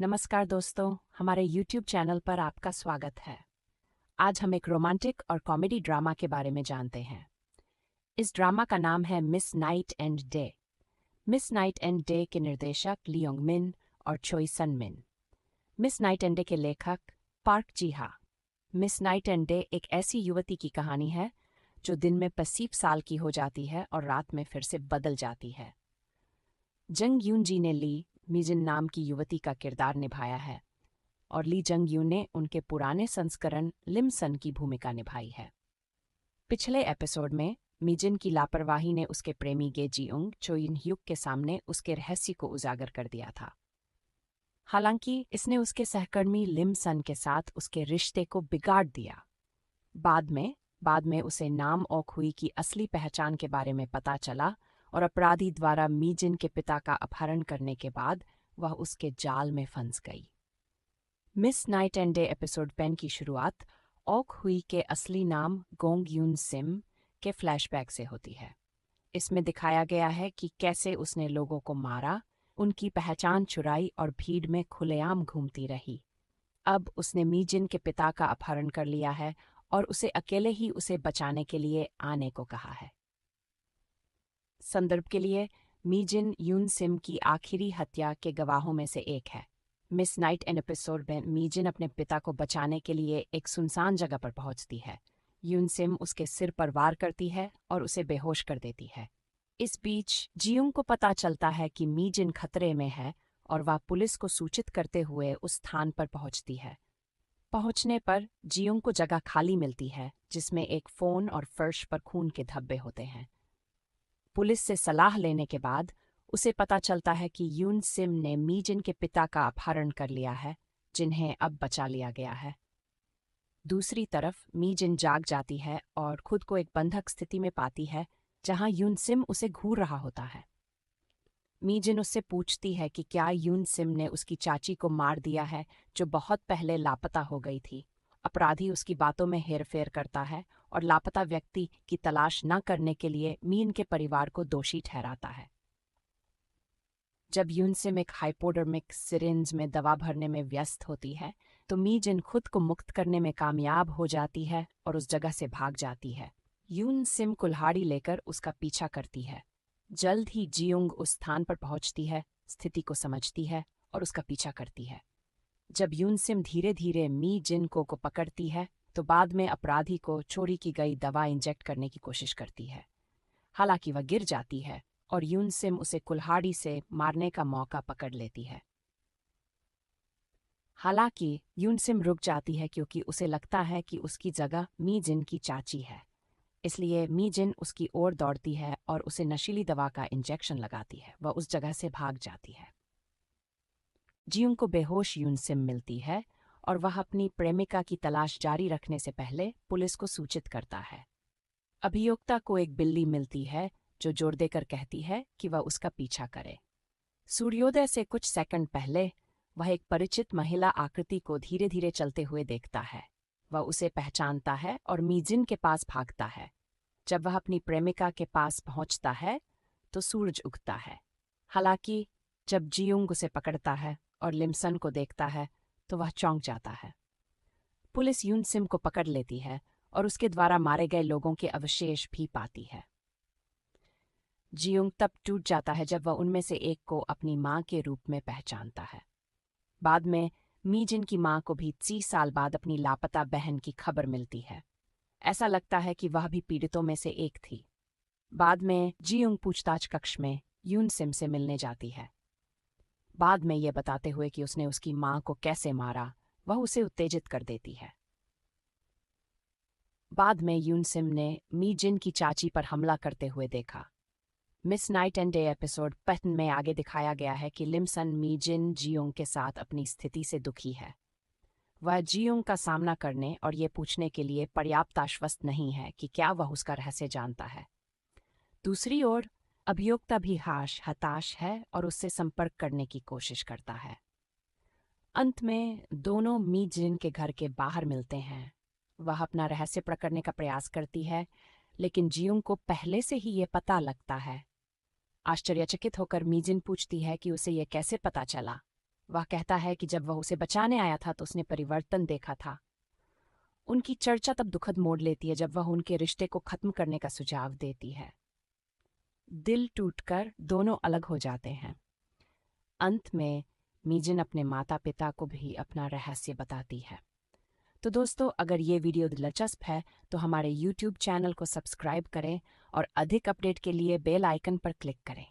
नमस्कार दोस्तों, हमारे YouTube चैनल पर आपका स्वागत है। आज हम एक रोमांटिक और कॉमेडी ड्रामा के बारे में जानते हैं। इस ड्रामा का नाम है miss night and day. Miss night and day के निर्देशक लियोंग मिन और चोई सन मिन। मिस नाइट एंड डे के लेखक पार्क जी हा। मिस नाइट एंड डे एक ऐसी युवती की कहानी है जो दिन में 25 साल की हो जाती है और रात में फिर से बदल जाती है। जंग यून जी ने ली मीजिन नाम की युवती का किरदार निभाया है और ली जंग यून ने उनके पुराने संस्करण लिमसन की भूमिका निभाई है। पिछले एपिसोड में मीजिन की लापरवाही ने उसके प्रेमी गे जियोंग चोइन ह्यूक के सामने उसके रहस्य को उजागर कर दिया था। हालांकि इसने उसके सहकर्मी लिमसन के साथ उसके रिश्ते को बिगाड़ दिया। बाद में उसे नाम ओक हुई की असली पहचान के बारे में पता चला और अपराधी द्वारा मीजिन के पिता का अपहरण करने के बाद वह उसके जाल में फंस गई। Miss night and day episode 10 की शुरुआत ओक हुई के असली नाम गोंग यून सिम के फ्लैशबैक से होती है। इसमें दिखाया गया है कि कैसे उसने लोगों को मारा, उनकी पहचान चुराई और भीड़ में खुलेआम घूमती रही। अब उसने मीजिन के पिता का अपहरण कर लिया है और उसे अकेले ही उसे बचाने के लिए आने को कहा है। संदर्भ के लिए, मीजिन यून सिम की आखिरी हत्या के गवाहों में से एक है। मिस नाइट एंड एपिसोड में मीजिन अपने पिता को बचाने के लिए एक सुनसान जगह पर पहुंचती है। यून सिम उसके सिर पर वार करती है और उसे बेहोश कर देती है। इस बीच जियोंग को पता चलता है कि मीजिन खतरे में है और वह पुलिस को सूचित करते हुए उस स्थान पर पहुंचती है। पहुंचने पर जियोंग को जगह खाली मिलती है जिसमें एक फोन और फर्श पर खून के धब्बे होते हैं। पुलिस से सलाह लेने के बाद उसे पता चलता है कि यून सिम ने मीजिन के पिता का अपहरण कर लिया है, जिन्हें अब बचा लिया गया है। दूसरी तरफ मीजिन जाग जाती है और खुद को एक बंधक स्थिति में पाती है जहां यून सिम उसे घूर रहा होता है। मीजिन उससे पूछती है कि क्या यून सिम ने उसकी चाची को मार दिया है जो बहुत पहले लापता हो गई थी। अपराधी उसकी बातों में हेरफेर करता है और लापता व्यक्ति की तलाश न करने के लिए मीन के परिवार को दोषी ठहराता है। जब यून सिम एक हाइपोडर्मिक सिरिंज में दवा भरने में व्यस्त होती है तो मीजिन खुद को मुक्त करने में कामयाब हो जाती है और उस जगह से भाग जाती है। यून सिम कुल्हाड़ी लेकर उसका पीछा करती है। जल्द ही जियोंग उस स्थान पर पहुंचती है, स्थिति को समझती है और उसका पीछा करती है। जब यून सिम धीरे धीरे मी जिन को पकड़ती है तो बाद में अपराधी को चोरी की गई दवा इंजेक्ट करने की कोशिश करती है। हालांकि वह गिर जाती है और यून सिम उसे कुल्हाड़ी से मारने का मौका पकड़ लेती है। हालांकि यून सिम रुक जाती है क्योंकि उसे लगता है कि उसकी जगह मी जिन की चाची है। इसलिए मी जिन उसकी ओर दौड़ती है और उसे नशीली दवा का इंजेक्शन लगाती है। वह उस जगह से भाग जाती है। जियोंग को बेहोश यून सिम मिलती है और वह अपनी प्रेमिका की तलाश जारी रखने से पहले पुलिस को सूचित करता है। अभियोक्ता को एक बिल्ली मिलती है जो जोर देकर कहती है कि वह उसका पीछा करे। सूर्योदय से कुछ सेकंड पहले वह एक परिचित महिला आकृति को धीरे धीरे चलते हुए देखता है। वह उसे पहचानता है और मीजिन के पास भागता है। जब वह अपनी प्रेमिका के पास पहुंचता है तो सूरज उगता है। हालांकि जब जियोंग उसे पकड़ता है और लिमसन को देखता है तो वह चौंक जाता है। पुलिस यून सिम को पकड़ लेती है और उसके द्वारा मारे गए लोगों के अवशेष भी पाती है। जियोंग तब टूट जाता है जब वह उनमें से एक को अपनी मां के रूप में पहचानता है। बाद में मीजिन की मां को भी 30 साल बाद अपनी लापता बहन की खबर मिलती है। ऐसा लगता है कि वह भी पीड़ितों में से एक थी। बाद में जियोंग पूछताछ कक्ष में यून सिम से मिलने जाती है। बाद में ये बताते हुए कि उसने उसकी मां को कैसे मारा, वह उसे उत्तेजित कर देती है। बाद में यून सिम ने मी जिन की चाची पर हमला करते हुए देखा। Miss night and day episode 5 में आगे दिखाया गया है कि लिमसन मी जिन जियोंग के साथ अपनी स्थिति से दुखी है। वह जियोंग का सामना करने और ये पूछने के लिए पर्याप्त आश्वस्त नहीं है कि क्या वह उसका रहस्य जानता है। दूसरी ओर अभियोक्ता भी हताश है और उससे संपर्क करने की कोशिश करता है। अंत में दोनों मी जिन के घर के बाहर मिलते हैं। वह अपना रहस्य प्रकटने का प्रयास करती है, लेकिन जियोंग को पहले से ही ये पता लगता है। आश्चर्यचकित होकर मी जिन पूछती है कि उसे ये कैसे पता चला। वह कहता है कि जब वह उसे बचाने आया था तो उसने परिवर्तन देखा था। उनकी चर्चा तब दुखद मोड़ लेती है जब वह उनके रिश्ते को खत्म करने का सुझाव देती है। दिल टूटकर दोनों अलग हो जाते हैं। अंत में मीजिन अपने माता पिता को भी अपना रहस्य बताती है। तो दोस्तों, अगर ये वीडियो दिलचस्प है तो हमारे YouTube चैनल को सब्सक्राइब करें और अधिक अपडेट के लिए बेल आइकन पर क्लिक करें।